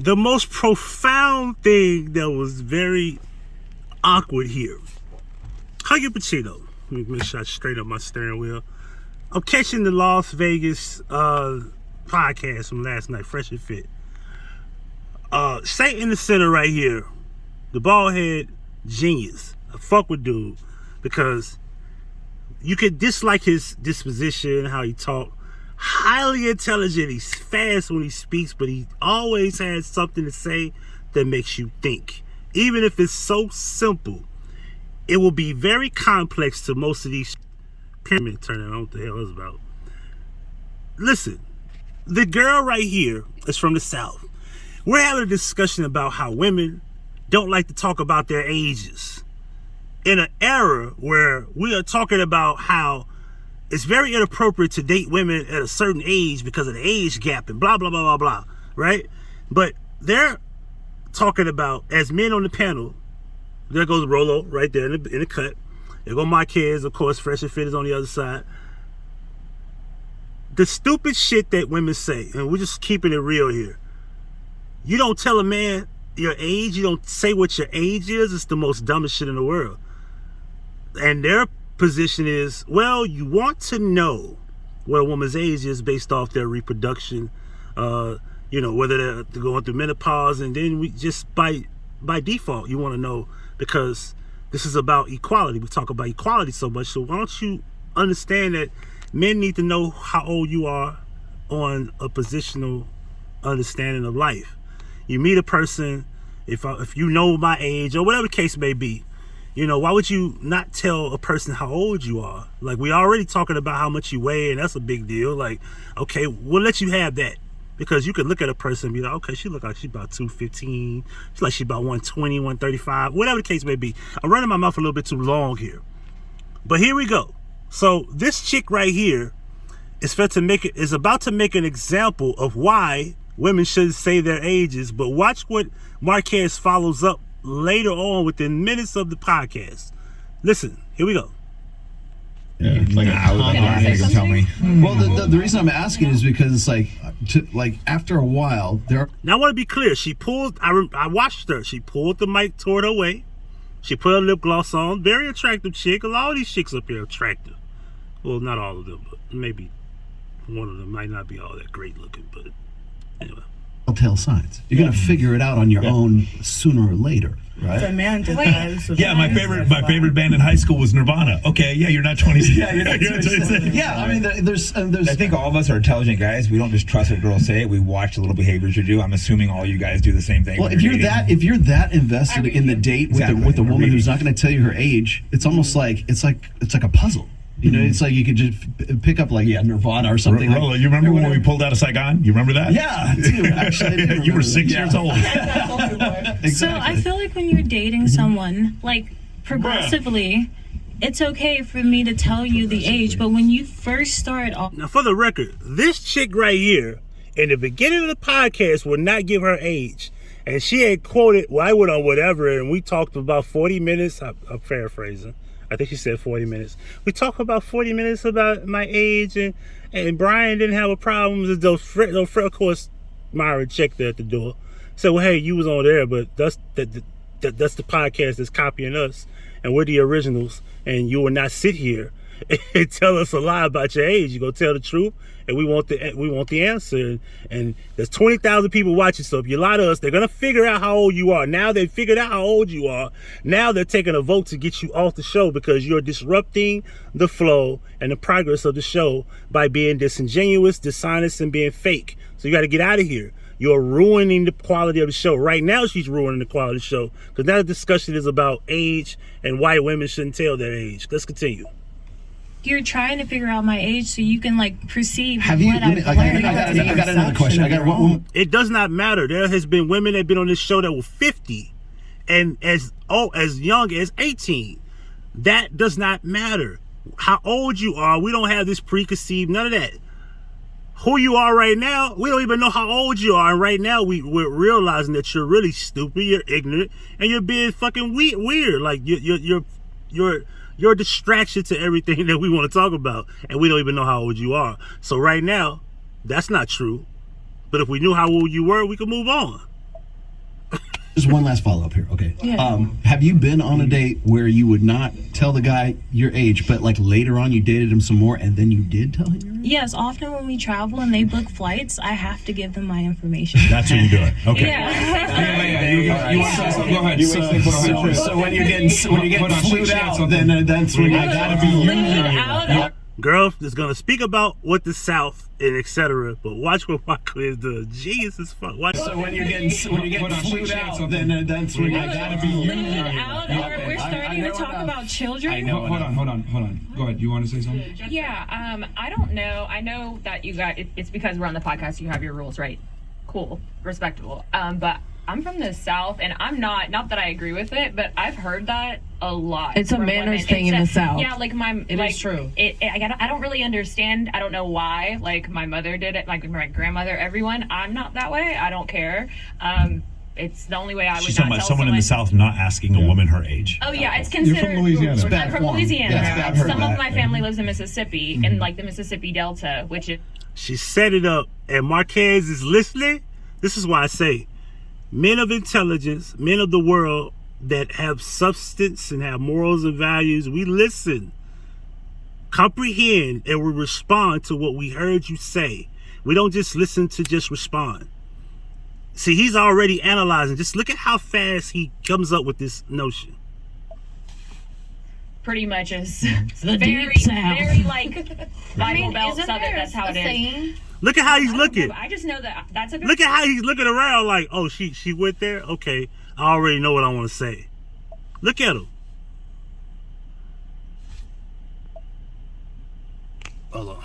the most profound thing that was very awkward here. Huggie Pacino. Let me make sure I straighten up my steering wheel. I'm catching the Las Vegas podcast from last night, Fresh and Fit. Stay in the center right here. The bald head genius. I fuck with dude because you could dislike his disposition, how he talk. Highly intelligent. He's fast when he speaks, but he always has something to say that makes you think. Even if it's so simple, it will be very complex to most of these pyramid turning. I don't know what the hell it's about. Listen, the girl right here is from the South. We're having a discussion about how women don't like to talk about their ages. In an era where we are talking about how it's very inappropriate to date women at a certain age because of the age gap and blah, blah, blah, blah, blah, right? But they're talking about, as men on the panel, there goes Rolo right there in the cut. There go my kids, of course, Fresh and Fit is on the other side. The stupid shit that women say, and we're just keeping it real here. You don't tell a man your age, you don't say what your age is. It's the most dumbest shit in the world. And their position is, well, you want to know what a woman's age is based off their reproduction, whether they're going through menopause, and then we just by default you want to know because this is about equality. We talk about equality so much, so why don't you understand that men need to know how old you are on a positional understanding of life. You meet a person, if you know my age or whatever the case may be, why would you not tell a person how old you are? Like, we already talking about how much you weigh, and that's a big deal. Like, okay, we'll let you have that. Because you could look at a person and be like, okay, she look like she's about 215. She's like she's about 120, 135, whatever the case may be. I'm running my mouth a little bit too long here. But here we go. So this chick right here is about to make an example of why women shouldn't say their ages. But watch what Marquett follows up later on within minutes of the podcast. Listen, here we go. Yeah, like an hour. Tell me. Well, the reason I'm asking is because it's like after a while there. Now I want to be clear. She pulled. I watched her. She pulled the mic toward her way. She put her lip gloss on. Very attractive chick. A lot of these chicks up here are attractive. Well, not all of them, but maybe one of them might not be all that great looking. But anyway. Telltale signs. You're gonna figure it out on your own sooner or later, right? The man just yeah, my favorite band in high school was Nirvana. Okay, yeah, you're not 26. Yeah, you're not 26. Yeah, I mean, there's. I think all of us are intelligent guys. We don't just trust what girls say. We watch the little behaviors you do. I'm assuming all you guys do the same thing. Well, if you're that invested in the date with the woman who's not going to tell you her age, it's almost like it's like a puzzle. It's like you could just pick up Nirvana or something. Rolo, you remember when we pulled out of Saigon? You remember that? Yeah, dude, actually, you were 6 years old. Exactly. So I feel like when you're dating someone, like progressively, it's okay for me to tell you the age, but when you first start off. Now, for the record, this chick right here, in the beginning of the podcast, would not give her age. And she had quoted, well, I went on whatever, and we talked about 40 minutes. I'm paraphrasing. I think she said 40 minutes. We talked about 40 minutes about my age, and Brian didn't have a problem. Of course, Myra checked her at the door. Said, well, hey, you was on there, but that's the podcast that's copying us, and we're the originals, and you will not sit here and tell us a lie about your age. You go tell the truth, and we want the answer. And there's 20,000 people watching, so if you lie to us, they're gonna figure out how old you are. Now they've figured out how old you are. Now they're taking a vote to get you off the show because you're disrupting the flow and the progress of the show by being disingenuous, dishonest, and being fake. So you got to get out of here. You're ruining the quality of the show. Right now, she's ruining the quality of the show because now the discussion is about age and why women shouldn't tell their age. Let's continue. You're trying to figure out my age so you can perceive I got another question. It does not matter. There has been women that have been on this show that were 50 and as young as 18. That does not matter. How old you are, we don't have this preconceived, none of that. Who you are right now, we don't even know how old you are. And right now, we're realizing that you're really stupid, you're ignorant, and you're being fucking weird. Like you're a distraction to everything that we want to talk about, and we don't even know how old you are. So right now, that's not true. But if we knew how old you were, we could move on. Just one last follow-up here, okay? Yeah. Have you been on a date where you would not tell the guy your age, but like later on you dated him some more and then you did tell him your age? Yes, often when we travel and they book flights, I have to give them my information. That's when you do it. Okay. Yeah. You want to say something? Go ahead. So when you're getting flued out, then that's when I gotta be you. Girl is gonna speak about what the South and etc. But watch what Marquett does. Jesus fuck. Watch. So when you're getting flued out, then that's when I gotta be you. Out, or we're starting to talk about children. Hold on. Go ahead. You want to say something? Yeah, I don't know. I know that you got it's because we're on the podcast. You have your rules, right? Cool, respectable. But I'm from the South, and I'm not that I agree with it, but I've heard that a lot. It's a from manners women. thing in the South. Yeah, like It is true. I don't really understand. I don't know why. Like my mother did it, like my grandmother, everyone. I'm not that way. I don't care. It's the only way I would. She's not talking about tell someone in the South not asking a woman her age. Oh yeah, it's considered. You're from Louisiana. I'm from Louisiana. Yeah, I've heard Some that. of my family lives in Mississippi, in like the Mississippi Delta, which is. She set it up, and Marquez is listening. This is why I say, men of intelligence, men of the world that have substance and have morals and values, we listen, comprehend, and we respond to what we heard you say. We don't just listen to just respond. See, he's already analyzing. Just look at how fast he comes up with this notion. Pretty much is The very, deep South. very like Bible Belt isn't Southern. there That's how it is. saying? Look at how he's I don't looking. know, I just know that that's a. Look at how he's looking around like, oh, she went there? Okay, I already know what I want to say. Look at him. Hold on.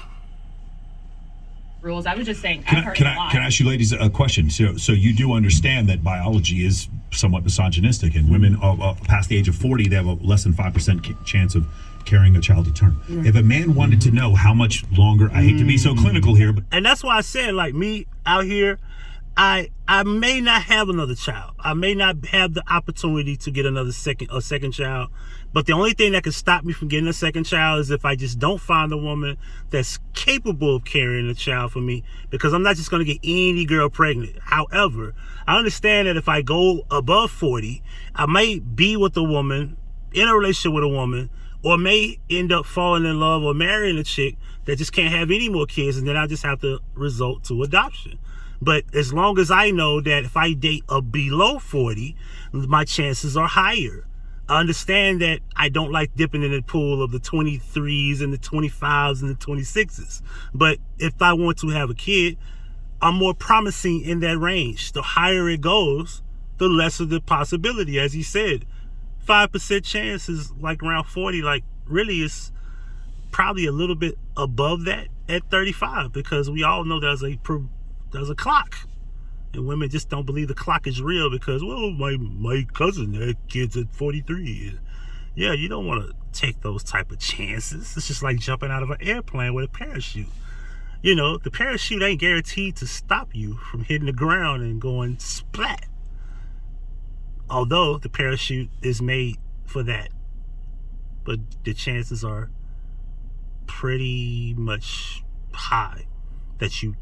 rules. I was just saying. I've heard Can a lot. I ask you ladies a question? So you do understand that biology is somewhat misogynistic, and women past the age of 40, they have a less than 5% chance of carrying a child to term. If a man wanted to know how much longer, I hate to be so clinical here, but And that's why I said, like, me out here, I may not have another child. I may not have the opportunity to get a second child. But the only thing that can stop me from getting a second child is if I just don't find a woman that's capable of carrying a child for me, because I'm not just going to get any girl pregnant. However, I understand that if I go above 40, I might be with a woman, in a relationship with a woman, or may end up falling in love or marrying a chick that just can't have any more kids, and then I just have to resort to adoption. But as long as I know that if I date a below 40, my chances are higher. I understand that I don't like dipping in the pool of the 23s and the 25s and the 26s. But if I want to have a kid, I'm more promising in that range. The higher it goes, the lesser the possibility. As he said, 5% chance is like around 40. Like, really, it's probably a little bit above that at 35, because we all know there's a clock. And women just don't believe the clock is real because, well, my cousin had kids at 43. Yeah, you don't want to take those type of chances. It's just like jumping out of an airplane with a parachute. You know, the parachute ain't guaranteed to stop you from hitting the ground and going splat. Although the parachute is made for that. But the chances are pretty much high that you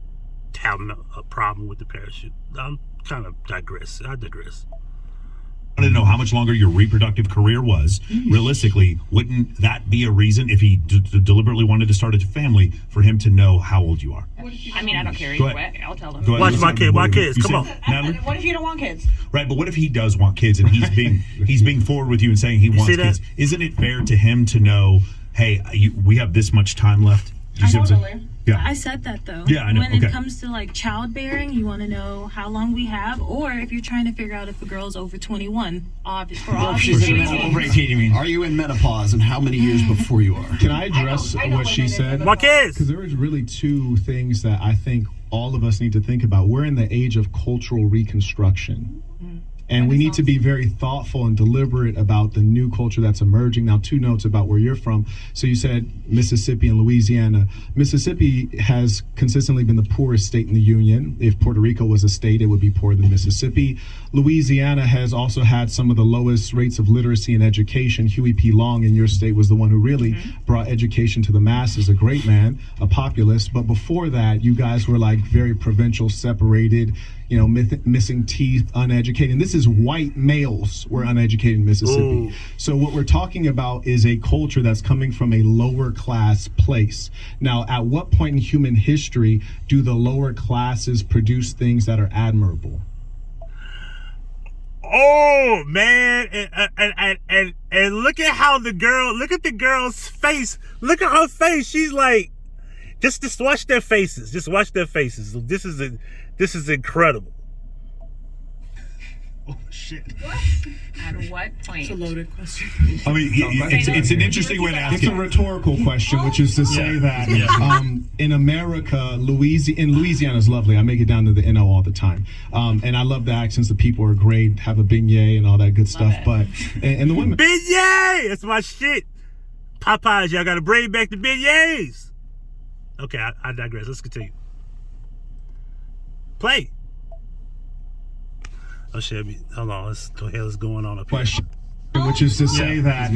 have a problem with the parachute. I'm kind of digress. I digress. I want to know how much longer your reproductive career was. Realistically, wouldn't that be a reason, if he deliberately wanted to start a family, for him to know how old you are? I mean, I don't care Go either ahead. way. I'll tell them. Go ahead. Watch my kid. My kids. You Come said- on. Natalie? What if you don't want kids? Right, but what if he does want kids and he's being forward with you and saying he wants see that? kids? Isn't it fair to him to know, hey, we have this much time left? Do you see what I'm saying? Yeah. I said that though. Yeah, I know. When Okay. it comes to like childbearing, you want to know how long we have, or if you're trying to figure out if a girl's over 21, for obvious reasons. Over 18, you mean? Are you in menopause, and how many years before you are? Can I address what she said? My kids. Because there is really two things that I think all of us need to think about. We're in the age of cultural reconstruction. And we need to be very thoughtful and deliberate about the new culture that's emerging. Now, 2 notes about where you're from. So you said Mississippi and Louisiana. Mississippi has consistently been the poorest state in the union. If Puerto Rico was a state, it would be poorer than Mississippi. Louisiana has also had some of the lowest rates of literacy and education. Huey P. Long in your state was the one who really brought education to the masses, a great man, a populist. But before that, you guys were like very provincial, separated, you know, missing teeth, uneducated. And this is white males were uneducated in Mississippi. Ooh. So what we're talking about is a culture that's coming from a lower class place. Now, at what point in human history do the lower classes produce things that are admirable? Oh man, and look at how the girl's face. Look at her face. She's like, just watch their faces. Just watch their faces. This is incredible. Oh shit. At what point? It's a loaded question. I mean, it's an interesting way to ask It's a it. rhetorical question, which is to say that in America, Louisiana is lovely. I make it down to the NO all the time, and I love the accents. The people are great, have a beignet and all that good stuff. But and the women, Beignet, that's my shit. Popeyes, y'all gotta bring back the beignets. Okay, I digress. Let's continue. Play. Oh shit! Hold on. What the hell is going on up here? question, which is to say that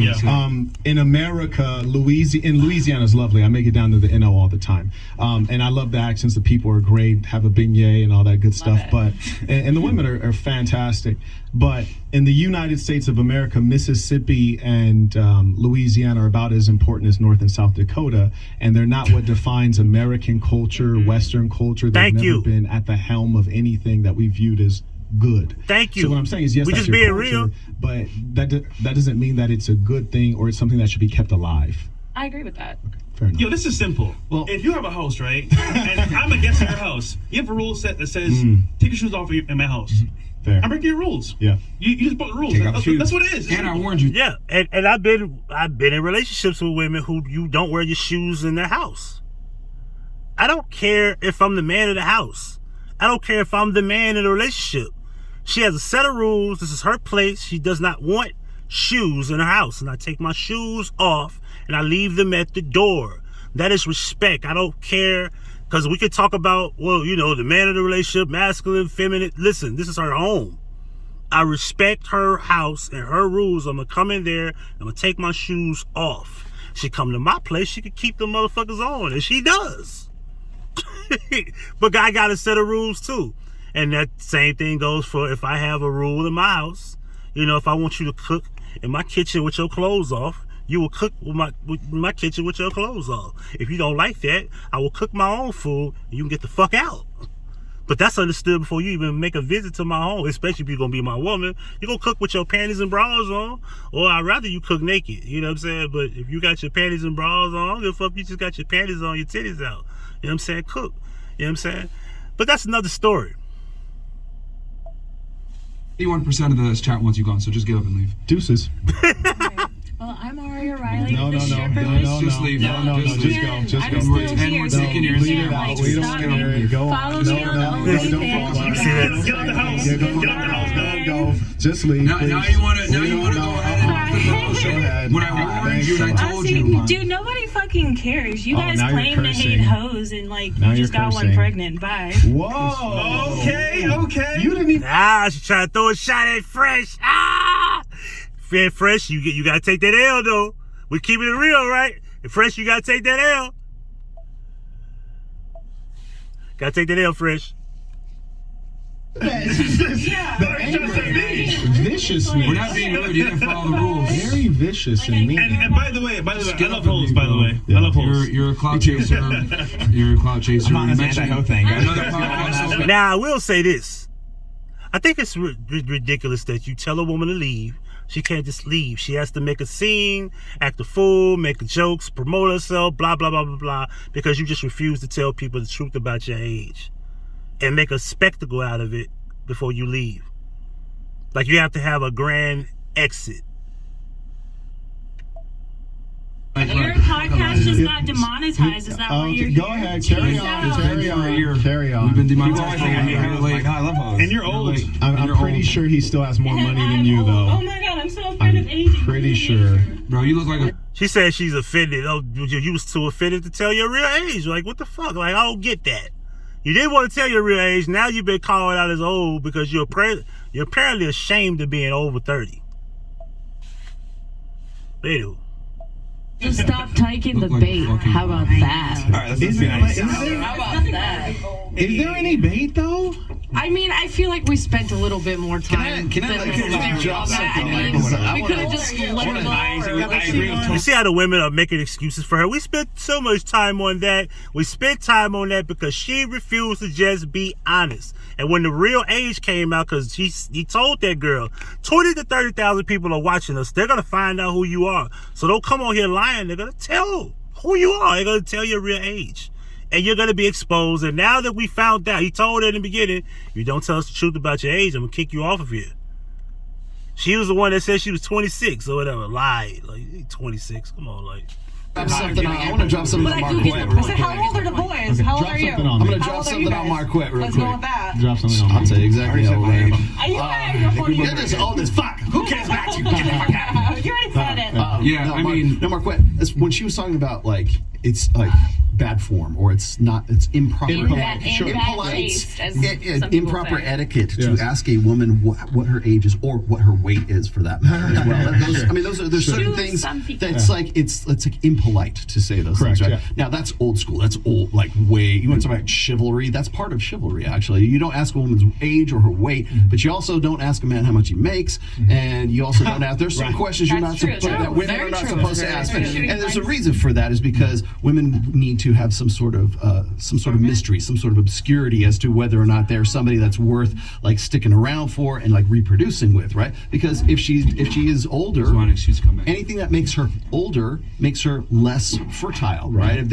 in America, Louisiana is lovely. I make it down to the NO all the time, and I love the accents. The people are great, have a beignet and all that good stuff. But and the women are fantastic. But in the United States of America, Mississippi and Louisiana are about as important as North and South Dakota, and they're not what defines American culture, Western culture. They've never been at the helm of anything that we viewed as good. Thank you. So what I'm saying is, yes, we that's just your being culture, real, but that doesn't mean that it's a good thing or it's something that should be kept alive. I agree with that. Fair enough. Yo, this is simple. Well, if you have a house, right, and I'm a guest in your house, you have a rule set that says, take your shoes off in my house. Fair. I'm breaking your rules. Yeah. You just broke the rules. Take off shoes. That's what it is. And I warned you. yeah. And I've been in relationships with women who you don't wear your shoes in their house. I don't care if I'm the man of the house. I don't care if I'm the man in the relationship. She has a set of rules. This is her place. She does not want shoes in her house. And I take my shoes off and I leave them at the door. That is respect. I don't care. Because we could talk about, well, you know, the man of the relationship, masculine, feminine. Listen, this is her home. I respect her house and her rules. I'm going to come in there. I'm going to take my shoes off. She come to my place. She can keep them motherfuckers on. And she does. But I got a set of rules too. And that same thing goes for if I have a rule in my house. You know, if I want you to cook in my kitchen with your clothes off, you will cook with my kitchen with your clothes off. If you don't like that, I will cook my own food and you can get the fuck out. But that's understood before you even make a visit to my home, especially if you're going to be my woman. You're going to cook with your panties and bras on, or I'd rather you cook naked. You know what I'm saying? But if you got your panties and bras on, the fuck you just got your panties on, your titties out. You know what I'm saying? Cook. You know what I'm saying? But that's another story. 81% of the chat wants you gone, so just get up and leave. Deuces. Well, I'm Aria Riley. No, Just just leave. go. Just go. We're 10 more seconds here. Leave it out. We don't care. Go Follow on. me on the OnlyFans. Don't See that? Get out the house. Yeah, Get out the house. go. Just leave. Now you want to go ahead. When I warned you and I told you. Dude, nobody fucking cares. You guys now you're claim to hate cursing. hoes and like Now you just you're got one cursing. pregnant. Bye. Whoa. Okay. You didn't even. She trying to throw a shot at Fresh. Fresh, you got to take that L though. We're keeping it real, right? And Fresh, you got to take that L. Got to take that L, Fresh. Viciousness. We're not being rude. You didn't follow the rules. Very vicious and mean. And by the way, I love hoes, by the way. I love hoes. You're a clout chaser. You're a clout chaser. I'm on this anti-hoe thing, guys. Another podcast. Now, I will say this. I think it's ridiculous that you tell a woman to leave. She can't just leave. She has to make a scene, act a fool, make jokes, promote herself, blah, blah, blah, blah, blah, because you just refuse to tell people the truth about your age and make a spectacle out of it before you leave. Like you have to have a grand exit. Your podcast just got demonetized. Is that why you're here? Go ahead, carry on. We've been demonetized. I love hoes. And you're old. I'm pretty sure he still has more money than you, though. Oh my god, I'm so afraid of aging. Pretty sure. Bro, you look like a... She said she's offended. Oh, you was too offended to tell your real age. Like, what the fuck? Like, I don't get that. You didn't want to tell your real age. Now you've been called out as old because you're apparently ashamed of being over 30. Anywho. Just stop taking the bait. How about that? All right, let's be nice. How about that? Is there any bait though? I mean, I feel like we spent a little bit more time. Can I drop something? I mean, we could have just let it go. You see how the women are making excuses for her? We spent so much time on that. We spent time on that because she refused to just be honest. And when the real age came out, because he told that girl, 20 to 30,000 people are watching us. They're going to find out who you are. So don't come on here lying. They're going to tell who you are. They're going to tell your real age. And you're going to be exposed. And now that we found out, he told her in the beginning, you don't tell us the truth about your age, I'm going to kick you off of here. She was the one that said she was 26 or whatever. Lied. Like, 26. Come on, like. I want to drop something on Marquett. I said, how old are the boys? How old are you? I'm I'm going to drop something on Marquett real Let's quick. go with that. Drop something on. I'll tell you exactly how old I am. You're You're just old as fuck. Who cares about you? Get the fuck out of here. You already said it. Yeah, no, I mean, no, Marquette. When she was talking about like it's like bad form or it's not, it's improper, improper etiquette to ask a woman what her age is or what her weight is for that matter as well. There's certain things that's like it's like impolite to say those things. Right? Yeah. Now that's old school. That's old, like way. You want to talk about chivalry? That's part of chivalry. Actually, you don't ask a woman's age or her weight, but you also don't ask a man how much he makes, and you also don't ask. There's some questions you're not supposed that women are not supposed to ask. And there's a reason for that is because women need to have some sort of mystery, some sort of obscurity as to whether or not they're somebody that's worth like sticking around for and like reproducing with, right? Because if she is older, anything that makes her older makes her less fertile, right?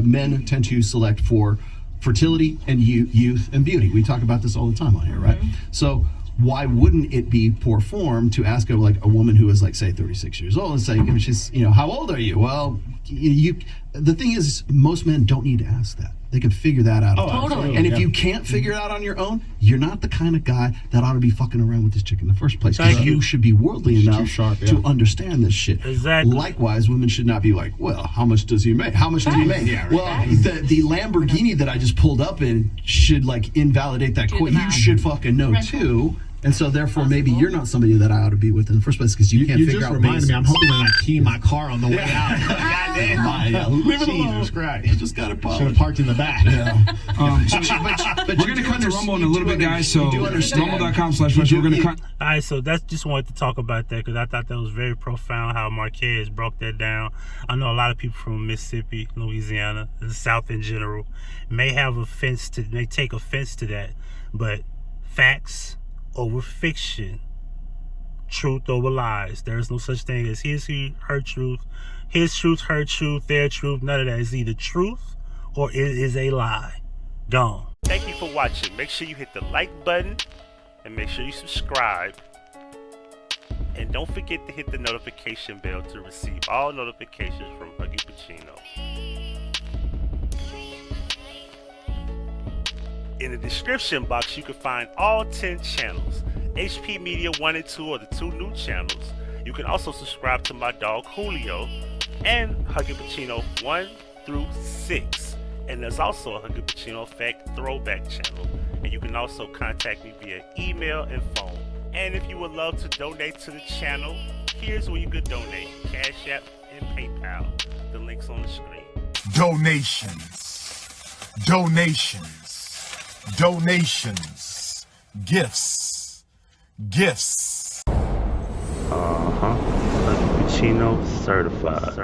Men tend to select for fertility and youth and beauty. We talk about this all the time on here, right? So why wouldn't it be poor form to ask a woman who is like say 36 years old and say, she's, how old are you? Well, the thing is, most men don't need to ask that. They can figure that out. Totally. And if you can't figure it out on your own, you're not the kind of guy that ought to be fucking around with this chick in the first place. Because you should be worldly enough to understand this shit. Exactly. Likewise, women should not be like, well, how much does he make? How much does he make? Yeah, right. Well, the Lamborghini that I just pulled up in should like invalidate that quote. You should fucking know too. And so, therefore, maybe you're not somebody that I ought to be with in the first place because you can't figure out. You just reminded me. I'm hoping that I key my car on the way out. Goddamn. Leave it alone. Jesus Christ. You just got to should have parked in the back. Yeah. But we're going to cut the Rumble in a little bit, guys. So, rumble.com/fresh. We're going to cut. All right, so that's just wanted to talk about that because I thought that was very profound how Marquett broke that down. I know a lot of people from Mississippi, Louisiana, the South in general, may take offense to that, but facts over fiction, truth over lies. There is no such thing as her truth, his truth, her truth, their truth. None of that is either truth or it is a lie. Gone. Thank you for watching. Make sure you hit the like button and make sure you subscribe. And don't forget to hit the notification bell to receive all notifications from Huggie Pacino. In the description box, you can find all 10 channels. HP Media 1 and 2 are the 2 new channels. You can also subscribe to my dog Julio and Huggie Pacino 1 through 6. And there's also a Huggie Pacino Effect throwback channel. And you can also contact me via email and phone. And if you would love to donate to the channel, here's where you could donate. Cash App and PayPal. The link's on the screen. Donations, gifts. Huggie Pacino certified.